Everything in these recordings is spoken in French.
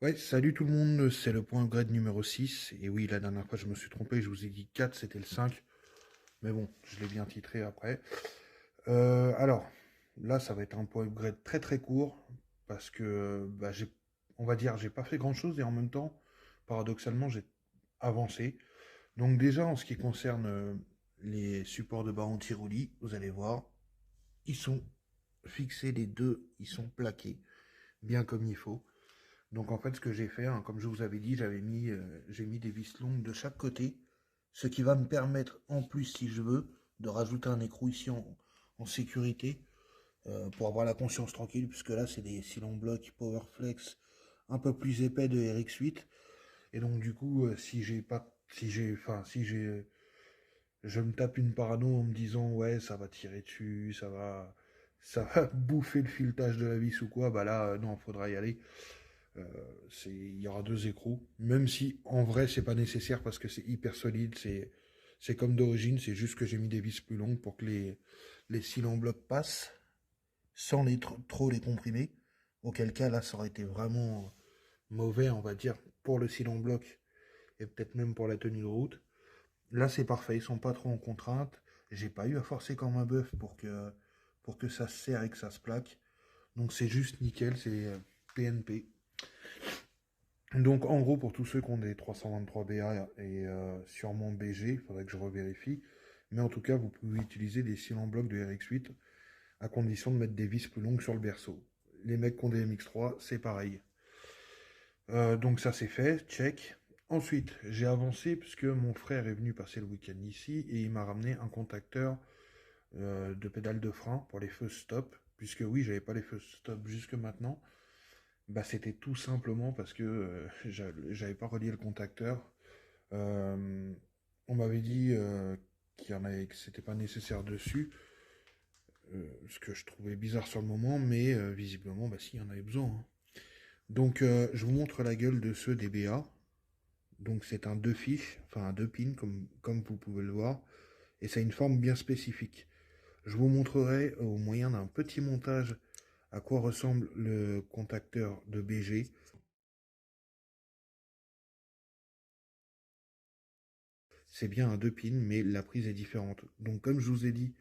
Ouais, salut tout le monde, c'est le point upgrade numéro 6. Et oui, la dernière fois je me suis trompé, je vous ai dit 4, c'était le 5. Mais bon, je l'ai bien titré après. Alors, là ça va être un point upgrade très très court. Parce que, on va dire, j'ai pas fait grand chose et en même temps, paradoxalement, j'ai avancé. Donc déjà, en ce qui concerne les supports de barre anti-roulis, vous allez voir, ils sont fixés les deux, ils sont plaqués, bien comme il faut. Donc en fait, ce que j'ai fait, hein, comme je vous avais dit, j'ai mis des vis longues de chaque côté, ce qui va me permettre, en plus, si je veux, de rajouter un écrou ici en sécurité, pour avoir la conscience tranquille, puisque là, c'est des silons blocs Powerflex un peu plus épais de RX8. Et donc du coup, si j'ai pas, si j'ai, enfin, si j'ai, je me tape une parano en me disant ouais, ça va tirer dessus, ça va bouffer le filetage de la vis ou quoi, bah là, non, faudra y aller. Euh, il y aura deux écrous, même si en vrai c'est pas nécessaire parce que c'est hyper solide, c'est comme d'origine, c'est juste que j'ai mis des vis plus longues pour que les cils en bloc passent sans trop les comprimer. Auquel cas là ça aurait été vraiment mauvais, on va dire, pour le cil en bloc et peut-être même pour la tenue de route. Là c'est parfait, ils sont pas trop en contrainte. J'ai pas eu à forcer comme un bœuf pour que ça se serre et que ça se plaque. Donc c'est juste nickel, c'est PNP. Donc en gros, pour tous ceux qui ont des 323BA et sûrement BG, il faudrait que je revérifie. Mais en tout cas, vous pouvez utiliser des cils en bloc de RX8 à condition de mettre des vis plus longues sur le berceau. Les mecs qui ont des MX3, c'est pareil. Donc ça c'est fait, check. Ensuite, j'ai avancé puisque mon frère est venu passer le week-end ici et il m'a ramené un contacteur de pédale de frein pour les feux stop. Puisque oui, j'avais pas les feux stop jusque maintenant. Bah, c'était tout simplement parce que j'avais pas relié le contacteur. Euh, on m'avait dit qu'il y en avait, que c'était pas nécessaire dessus, ce que je trouvais bizarre sur le moment, mais visiblement, bah, si, il y en avait besoin, hein. Donc, je vous montre la gueule de ceux des BA. Donc, c'est un deux fiches, enfin un deux pins, comme vous pouvez le voir, et ça a une forme bien spécifique. Je vous montrerai au moyen d'un petit montage à quoi ressemble le contacteur de BG. C'est bien un deux pins, mais la prise est différente. Donc comme je vous ai dit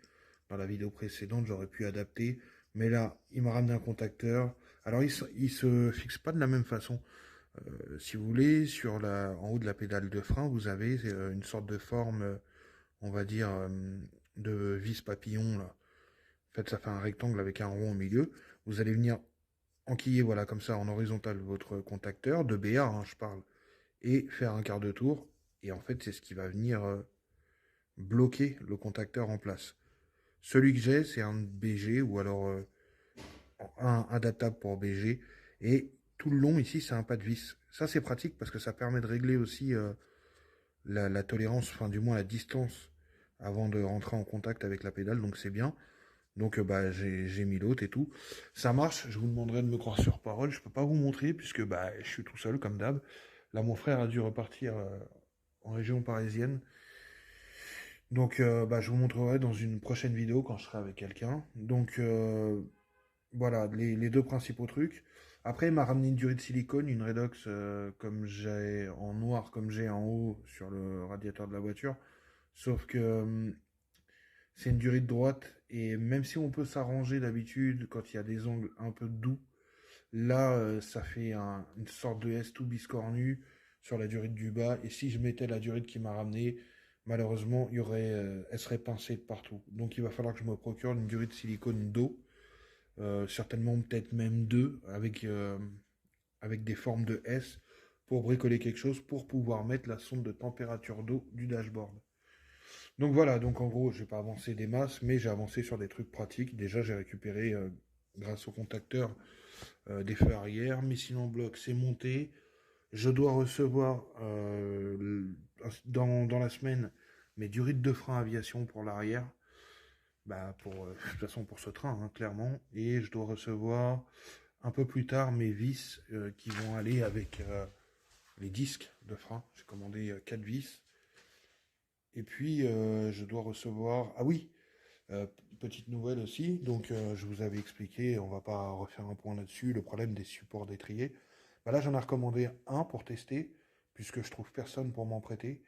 dans la vidéo précédente, j'aurais pu adapter. Mais là, il m'a ramené un contacteur. Alors il se fixe pas de la même façon. Si vous voulez, en haut de la pédale de frein, vous avez une sorte de forme, on va dire, de vis papillon là. En fait, ça fait un rectangle avec un rond au milieu. Vous allez venir enquiller, voilà, comme ça, en horizontal, votre contacteur, de BA, hein, je parle, et faire un quart de tour. Et en fait, c'est ce qui va venir bloquer le contacteur en place. Celui que j'ai, c'est un BG ou alors un adaptable pour BG. Et tout le long, ici, c'est un pas de vis. Ça, c'est pratique parce que ça permet de régler aussi la tolérance, enfin, du moins la distance avant de rentrer en contact avec la pédale. Donc, c'est bien. Donc, bah, j'ai mis l'autre et tout. Ça marche. Je vous demanderai de me croire sur parole. Je peux pas vous montrer puisque bah, je suis tout seul, comme d'hab. Là, mon frère a dû repartir en région parisienne. Donc, bah, je vous montrerai dans une prochaine vidéo quand je serai avec quelqu'un. Donc, voilà, les deux principaux trucs. Après, il m'a ramené une durée de silicone, une Redox comme j'ai en noir, comme j'ai en haut sur le radiateur de la voiture. Sauf que c'est une durée de droite. Et même si on peut s'arranger d'habitude quand il y a des angles un peu doux, là, ça fait une sorte de S tout biscornu sur la durite du bas. Et si je mettais la durite qui m'a ramené, malheureusement, elle serait pincée de partout. Donc il va falloir que je me procure une durite de silicone d'eau. Certainement peut-être même deux, avec des formes de S, pour bricoler quelque chose, pour pouvoir mettre la sonde de température d'eau du dashboard. Donc voilà, donc en gros, j'ai pas avancé des masses, mais j'ai avancé sur des trucs pratiques. Déjà, j'ai récupéré, grâce au contacteur, des feux arrière. Mes cylindres en bloc, c'est monté. Je dois recevoir dans la semaine mes durites de frein aviation pour l'arrière. Bah de toute façon pour ce train, hein, clairement. Et je dois recevoir un peu plus tard mes vis qui vont aller avec les disques de frein. J'ai commandé 4 vis. Et puis je dois recevoir... Ah oui, euh, petite nouvelle aussi. Donc je vous avais expliqué, on va pas refaire un point là-dessus, le problème des supports d'étrier. Bah là, j'en ai recommandé un pour tester, puisque je trouve personne pour m'en prêter.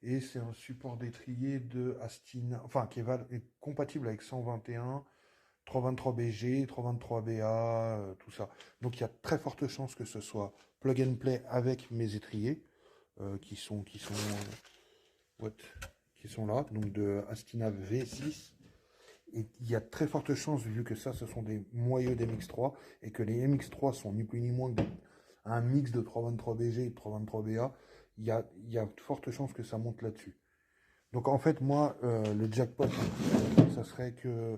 Et c'est un support d'étrier de Astina, enfin qui est compatible avec 121, 323BG, 323BA, tout ça. Donc il y a très forte chance que ce soit plug and play avec mes étriers, what, qui sont là, donc de Astina V6. Et il y a très forte chance, vu que ça, ce sont des moyeux d'MX3, et que les MX3 sont ni plus ni moins qu'un mix de 323BG et de 323BA, il y a de fortes chances que ça monte là-dessus. Donc en fait, moi, le jackpot, ça serait que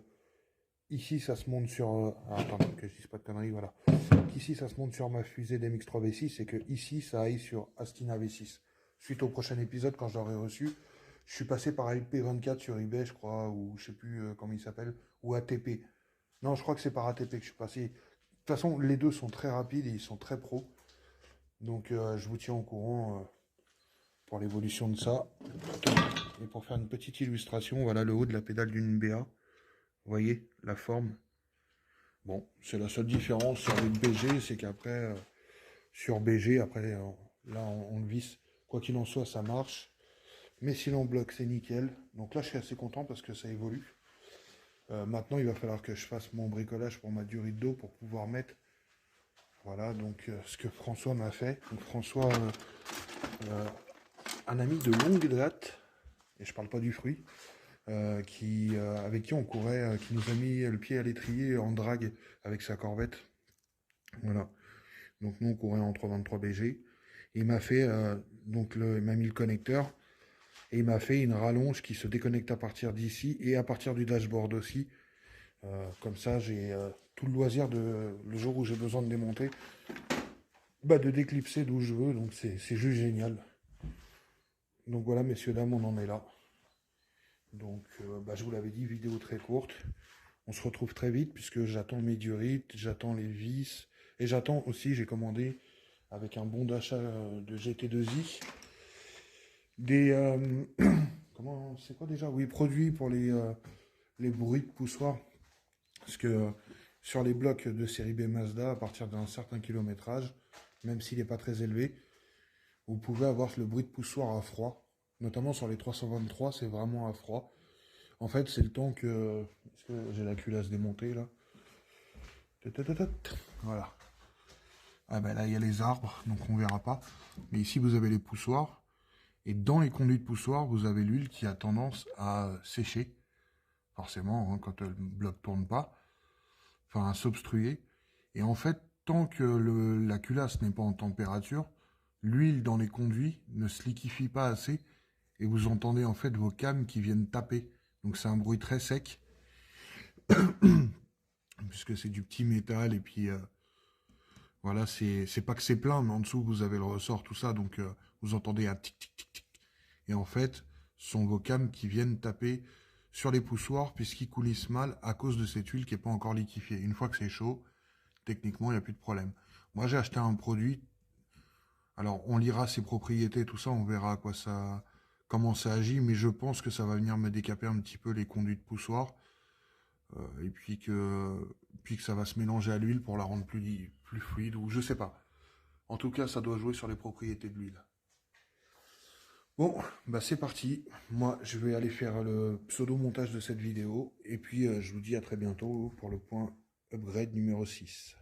ici, ça se monte sur... attends, que je dise pas de conneries, voilà. Qu'ici, ça se monte sur ma fusée d'MX3 V6, et que ici, ça aille sur Astina V6. Suite au prochain épisode, quand je l'aurai reçu, je suis passé par LP24 sur eBay, je crois, ou je sais plus comment il s'appelle, ou ATP. Non, je crois que c'est par ATP que je suis passé. De toute façon, les deux sont très rapides et ils sont très pros. Donc, je vous tiens au courant pour l'évolution de ça. Et pour faire une petite illustration, voilà le haut de la pédale d'une BA. Vous voyez la forme. Bon, c'est la seule différence sur les BG, c'est qu'après, sur BG, après, là, on le visse. Quoi qu'il en soit, ça marche. Mais si l'on bloque, c'est nickel. Donc là, je suis assez content parce que ça évolue. Maintenant, il va falloir que je fasse mon bricolage pour ma durite d'eau pour pouvoir mettre. Voilà, donc ce que François m'a fait. Donc François, un ami de longue date, et je parle pas du fruit, avec qui on courait, qui nous a mis le pied à l'étrier en drague avec sa corvette. Voilà. Donc nous, on courait en 323 BG. Il m'a fait, il m'a mis le connecteur. Et il m'a fait une rallonge qui se déconnecte à partir d'ici et à partir du dashboard aussi. Comme ça, j'ai tout le loisir le jour où j'ai besoin de démonter, de déclipser d'où je veux. Donc c'est juste génial. Donc voilà, messieurs, dames, on en est là. Donc je vous l'avais dit, vidéo très courte. On se retrouve très vite puisque j'attends mes durites, j'attends les vis. Et j'attends aussi, j'ai commandé avec un bon d'achat de GT2i des... comment, c'est quoi déjà? Oui, produits pour les bruits de poussoir. Parce que sur les blocs de série B Mazda, à partir d'un certain kilométrage, même s'il n'est pas très élevé, vous pouvez avoir le bruit de poussoir à froid. Notamment sur les 323, c'est vraiment à froid. En fait, c'est le temps que... Est-ce que j'ai la culasse démontée, là? Voilà. Ah ben là, il y a les arbres, donc on verra pas. Mais ici, vous avez les poussoirs. Et dans les conduits de poussoir, vous avez l'huile qui a tendance à sécher. Forcément, hein, quand le bloc tourne pas. Enfin, à s'obstruer. Et en fait, tant que la culasse n'est pas en température, l'huile dans les conduits ne se liquéfie pas assez. Et vous entendez en fait vos cames qui viennent taper. Donc c'est un bruit très sec. Puisque c'est du petit métal. Et puis voilà, c'est pas que c'est plein, mais en dessous vous avez le ressort, tout ça. Donc vous entendez un tic tic tic tic. Et en fait, ce sont vos cames qui viennent taper sur les poussoirs puisqu'ils coulissent mal à cause de cette huile qui n'est pas encore liquéfiée. Une fois que c'est chaud, techniquement, il n'y a plus de problème. Moi, j'ai acheté un produit. Alors, on lira ses propriétés, tout ça, on verra à quoi ça, comment ça agit, mais je pense que ça va venir me décaper un petit peu les conduits de poussoir. Et puis que ça va se mélanger à l'huile pour la rendre plus fluide, ou je sais pas. En tout cas, ça doit jouer sur les propriétés de l'huile. Bon, c'est parti. Moi, je vais aller faire le pseudo-montage de cette vidéo. Et puis, je vous dis à très bientôt pour le point upgrade numéro 6.